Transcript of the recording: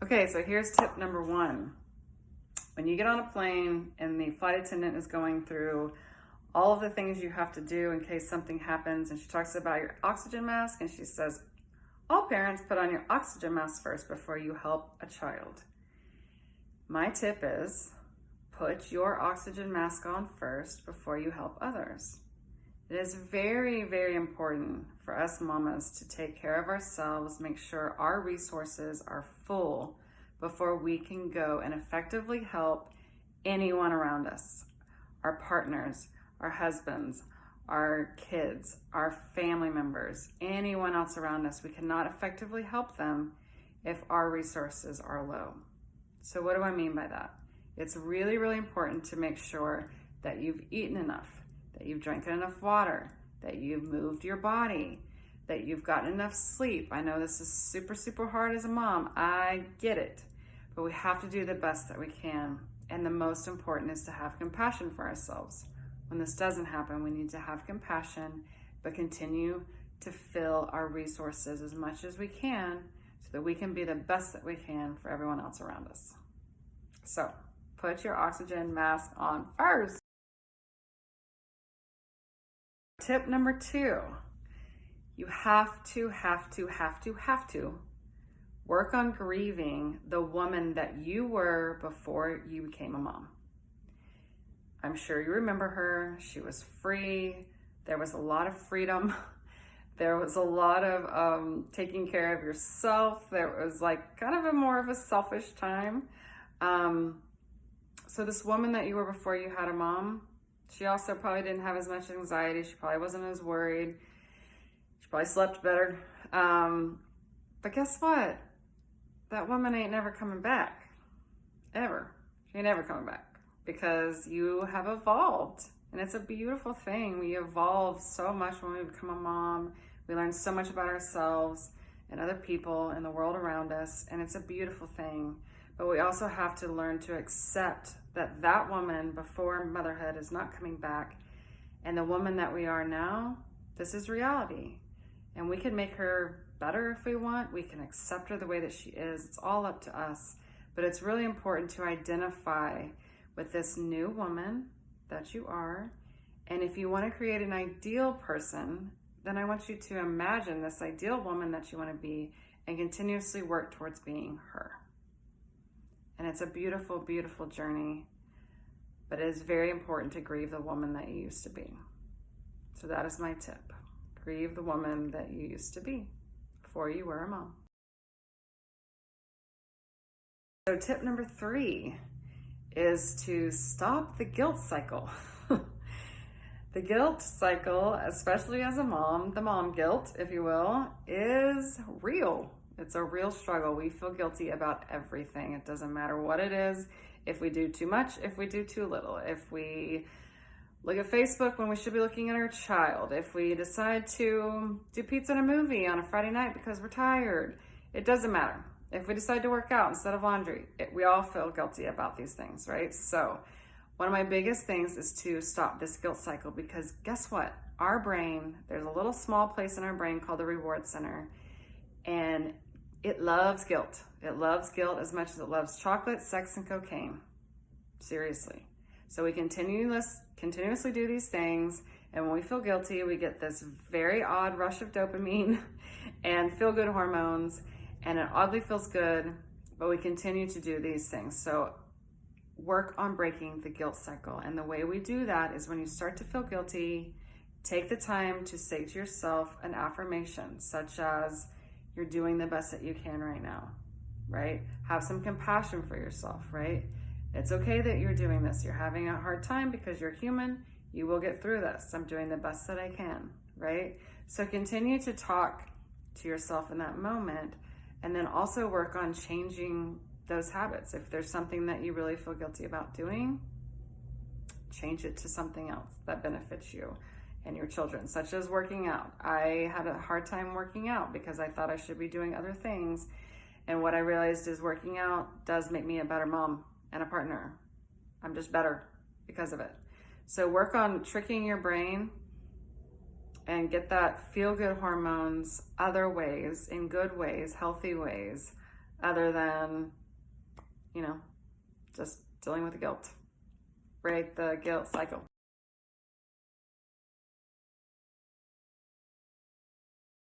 Okay, so here's tip number one. When you get on a plane and the flight attendant is going through all of the things you have to do in case something happens, and she talks about your oxygen mask, and she says, all parents put on your oxygen mask first before you help a child. My tip is put your oxygen mask on first before you help others. It is very, very important for us mamas to take care of ourselves, make sure our resources are full before we can go and effectively help anyone around us, our partners, our husbands, our kids, our family members, anyone else around us. We cannot effectively help them if our resources are low. So what do I mean by that? It's really, really important to make sure that you've eaten enough, that you've drank enough water, that you've moved your body, that you've gotten enough sleep. I know this is super, super hard as a mom. I get it, but we have to do the best that we can. And the most important is to have compassion for ourselves. When this doesn't happen, we need to have compassion, but continue to fill our resources as much as we can so that we can be the best that we can for everyone else around us. So put your oxygen mask on first. Tip number two, you have to work on grieving the woman that you were before you became a mom. I'm sure you remember her. She was free. There was a lot of freedom. There was a lot of taking care of yourself. There was like kind of more of a selfish time. So this woman that you were before you had a mom, she also probably didn't have as much anxiety. She probably wasn't as worried. She probably slept better. But guess what? That woman ain't never coming back. Ever. She ain't never coming back. Because you have evolved, and it's a beautiful thing. We evolve so much when we become a mom. We learn so much about ourselves and other people and the world around us, and it's a beautiful thing. But we also have to learn to accept that that woman before motherhood is not coming back, and the woman that we are now, this is reality. And we can make her better if we want. We can accept her the way that she is. It's all up to us. But it's really important to identify with this new woman that you are. And if you want to create an ideal person, then I want you to imagine this ideal woman that you want to be and continuously work towards being her. And it's a beautiful, beautiful journey, but it is very important to grieve the woman that you used to be. So that is my tip. Grieve the woman that you used to be before you were a mom. So tip number three is to stop the guilt cycle. The guilt cycle, especially as a mom, the mom guilt, if you will, is real. It's a real struggle. We feel guilty about everything. It doesn't matter what it is. If we do too much, if we do too little, if we look at Facebook when we should be looking at our child, if we decide to do pizza and a movie on a Friday night because we're tired, it doesn't matter. If we decide to work out instead of laundry, we all feel guilty about these things, right? So one of my biggest things is to stop this guilt cycle, because guess what? Our brain, there's a little small place in our brain called the reward center, and it loves guilt. It loves guilt as much as it loves chocolate, sex, and cocaine. Seriously. So we continuously do these things, and when we feel guilty, we get this very odd rush of dopamine and feel-good hormones, and it oddly feels good, but we continue to do these things. So work on breaking the guilt cycle. And the way we do that is when you start to feel guilty, take the time to say to yourself an affirmation, such as, you're doing the best that you can right now, right? Have some compassion for yourself, right? It's okay that you're doing this. You're having a hard time because you're human. You will get through this. I'm doing the best that I can, right? So continue to talk to yourself in that moment, and then also work on changing those habits. If there's something that you really feel guilty about doing, change it to something else that benefits you and your children, such as working out. I had a hard time working out because I thought I should be doing other things. And what I realized is working out does make me a better mom and a partner. I'm just better because of it. So work on tricking your brain and get that feel-good hormones other ways, in good ways, healthy ways, other than, you know, just dealing with the guilt. Break the guilt cycle.